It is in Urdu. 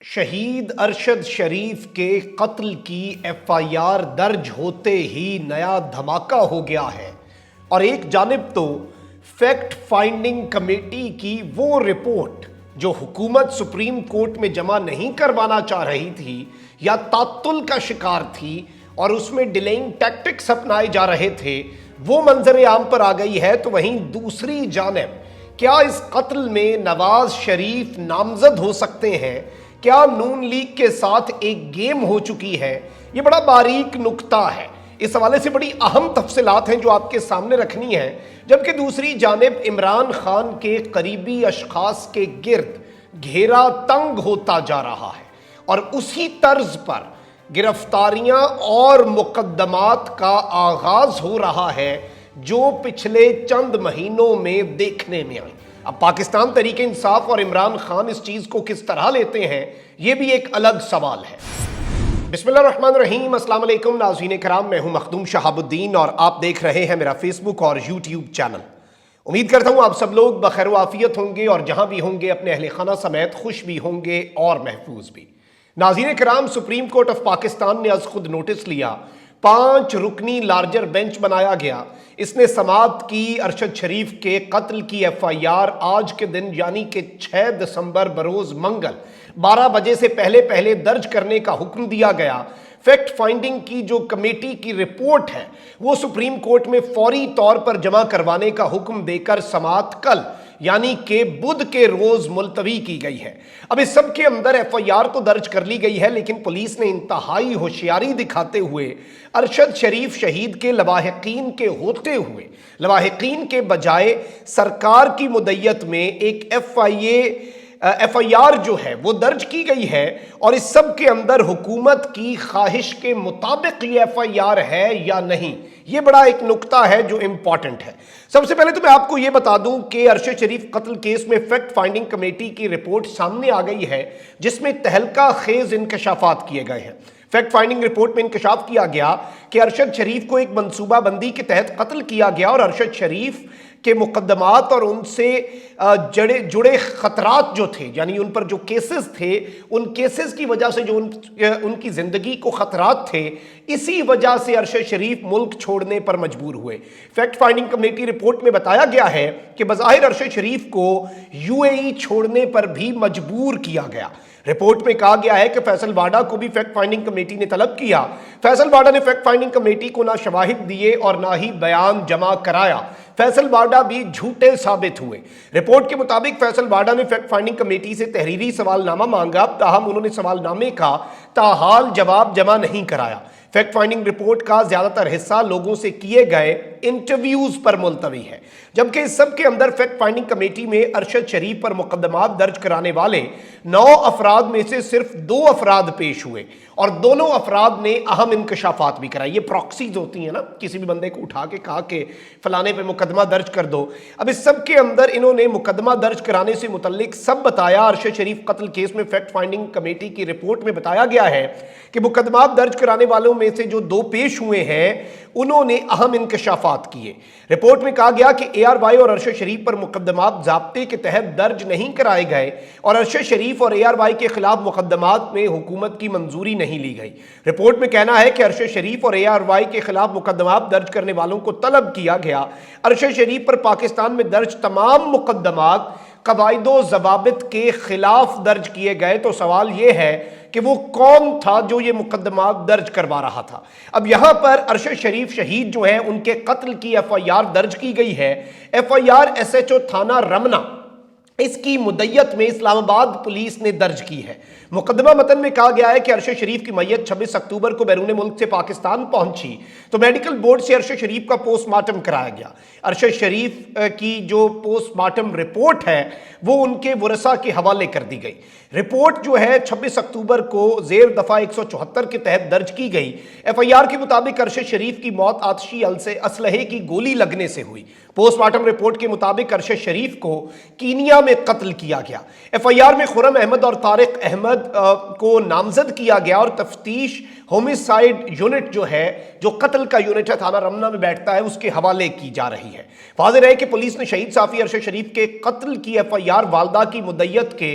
شہید ارشد شریف کے قتل کی ایف آئی آر درج ہوتے ہی نیا دھماکہ ہو گیا ہے اور ایک جانب تو فیکٹ فائنڈنگ کمیٹی کی وہ رپورٹ جو حکومت سپریم کورٹ میں جمع نہیں کروانا چاہ رہی تھی یا تعطل کا شکار تھی اور اس میں ڈیلینگ ٹیکٹکس اپنائے جا رہے تھے وہ منظر عام پر آ گئی ہے، تو وہیں دوسری جانب کیا اس قتل میں نواز شریف نامزد ہو سکتے ہیں؟ کیا نون لیگ کے ساتھ ایک گیم ہو چکی ہے؟ یہ بڑا باریک نکتہ ہے، اس حوالے سے بڑی اہم تفصیلات ہیں جو آپ کے سامنے رکھنی ہیں، جبکہ دوسری جانب عمران خان کے قریبی اشخاص کے گرد گھیرا تنگ ہوتا جا رہا ہے اور اسی طرز پر گرفتاریاں اور مقدمات کا آغاز ہو رہا ہے جو پچھلے چند مہینوں میں دیکھنے میں آئی۔ اب پاکستان تحریک انصاف اور عمران خان اس چیز کو کس طرح لیتے ہیں، یہ بھی ایک الگ سوال ہے۔ بسم اللہ الرحمن الرحیم، السلام علیکم ناظرین کرام، میں ہوں مخدوم شہاب الدین اور آپ دیکھ رہے ہیں میرا فیس بک اور یوٹیوب چینل۔ امید کرتا ہوں آپ سب لوگ بخیر و عافیت ہوں گے اور جہاں بھی ہوں گے اپنے اہل خانہ سمیت خوش بھی ہوں گے اور محفوظ بھی۔ ناظرین کرام، سپریم کورٹ آف پاکستان نے از خود نوٹس لیا، 5 رکنی لارجر بینچ بنایا گیا۔ اس نے سماعت کی ارشد شریف کے قتل کی ایف آئی آر آج کے دن یعنی کہ 6 دسمبر بروز منگل 12 بجے سے پہلے درج کرنے کا حکم دیا گیا۔ فیکٹ فائنڈنگ کی جو کمیٹی کی رپورٹ ہے وہ سپریم کورٹ میں فوری طور پر جمع کروانے کا حکم دے کر سماعت کل یعنی کہ بدھ کے روز ملتوی کی گئی ہے۔ اب اس سب کے اندر ایف آئی آر تو درج کر لی گئی ہے، لیکن پولیس نے انتہائی ہوشیاری دکھاتے ہوئے ارشد شریف شہید کے لواحقین کے ہوتے ہوئے لواحقین کے بجائے سرکار کی مدیت میں ایک ایف آئی آر جو ہے وہ درج کی گئی ہے، اور اس سب کے اندر حکومت کی خواہش کے مطابق یہ ایف آئی آر ہے یا نہیں، یہ بڑا ایک نکتہ ہے جو امپورٹنٹ ہے۔ سب سے پہلے تو میں آپ کو یہ بتا دوں کہ ارشد شریف قتل کیس میں فیکٹ فائنڈنگ کمیٹی کی رپورٹ سامنے آ گئی ہے جس میں تہلکہ خیز انکشافات کیے گئے ہیں۔ فیکٹ فائنڈنگ رپورٹ میں انکشاف کیا گیا کہ ارشد شریف کو ایک منصوبہ بندی کے تحت قتل کیا گیا اور ارشد شریف کے مقدمات اور ان سے جڑے خطرات جو تھے، یعنی ان پر جو کیسز تھے، ان کیسز کی وجہ سے جو ان کی زندگی کو خطرات تھے، اسی وجہ سے ارشد شریف ملک چھوڑنے پر مجبور ہوئے۔ فیکٹ فائنڈنگ کمیٹی رپورٹ میں بتایا گیا ہے کہ بظاہر ارشد شریف کو یو اے ای چھوڑنے پر بھی مجبور کیا گیا۔ رپورٹ میں کہا گیا ہے کہ فیصل واڈا کو بھی فیکٹ فائنڈنگ کمیٹی نے طلب کیا۔ فیصل واڈا نے فیکٹ فائنڈنگ کمیٹی کو نہ شواہد دیے اور نہ ہی بیان جمع کرایا۔ فیصل واڈا بھی جھوٹے ثابت ہوئے۔ رپورٹ کے مطابق فیصل واڈا نے فیکٹ فائنڈنگ کمیٹی سے تحریری سوال نامہ مانگا، تاہم انہوں نے سوال نامے کا تاحال جواب جمع نہیں کرایا۔ فیکٹ فائنڈنگ رپورٹ کا زیادہ تر حصہ لوگوں سے کیے گئے انٹرویوز پر ملتوی ہے، جبکہ اس سب کے اندر فیکٹ فائنڈنگ کمیٹی میں ارشد شریف پر مقدمات درج کرانے والے 9 افراد میں سے صرف 2 افراد پیش ہوئے اور دونوں افراد نے اہم انکشافات بھی کرائے۔ یہ پراکسیز ہوتی ہیں نا، کسی بھی بندے کو اٹھا کے کہا کہ فلانے پہ مقدمہ درج کر دو۔ اب اس سب کے اندر انہوں نے مقدمہ درج کرانے سے متعلق سب بتایا۔ ارشد شریف قتل کیس میں فیکٹ فائنڈنگ کمیٹی کی رپورٹ میں بتایا گیا ہے کہ مقدمات درج کرانے والوں میں سے جو 2 پیش ہوئے ہیں انہوں نے اہم انکشافات کیے۔ رپورٹ میں کہا گیا کہ اے آر وائی اور ارشد شریف پر مقدمات ضابطے کے تحت درج نہیں کرائے گئے اور ارشد شریف اور اے آر وائی کے خلاف مقدمات میں حکومت کی منظوری نہیں لی گئی۔ رپورٹ میں کہنا ہے کہ ارشد شریف اور اے آر وائی کے خلاف مقدمات درج کرنے والوں کو طلب کیا گیا۔ ارشد شریف پر پاکستان میں درج تمام مقدمات قواعد و ضوابط کے خلاف درج کیے گئے، تو سوال یہ ہے کہ وہ کون تھا جو یہ مقدمات درج کروا رہا تھا؟ اب یہاں پر ارشد شریف شہید جو ہیں ان کے قتل کی ایف آئی آر درج کی گئی ہے۔ F I R S H O تھانہ رمنا اس کی مدیت میں اسلام آباد پولیس نے درج کی ہے۔ مقدمہ متن میں کہا گیا ہے کہ ارشد شریف کی میت 26 اکتوبر کو بیرون ملک سے پاکستان پہنچی تو میڈیکل بورڈ سے ارشد شریف کا پوسٹ مارٹم کرایا گیا۔ ارشد شریف کی جو پوسٹ مارٹم رپورٹ ہے وہ ان کے ورثاء کے حوالے کر دی گئی۔ رپورٹ جو ہے 26 اکتوبر کو زیر دفعہ 174 کے تحت درج کی گئی۔ ایف آئی آر کے مطابق ارشد شریف کی موت آتشی اسلحے کی گولی لگنے سے ہوئی۔ پوسٹ مارٹم رپورٹ کے مطابق ارشد شریف کو کینیا میں قتل کیا گیا۔ ایف آئی آر میں خرم احمد اور طارق احمد کو نامزد کیا گیا اور تفتیش ہومیسائیڈ یونٹ جو ہے، جو قتل کا یونٹ ہے تھانہ رمنا میں بیٹھتا ہے، اس کے حوالے کی جا رہی ہے۔ واضح رہے کہ پولیس نے شہید صحافی ارشد شریف کے قتل کی ایف آئی آر والدہ کی مدعیت کے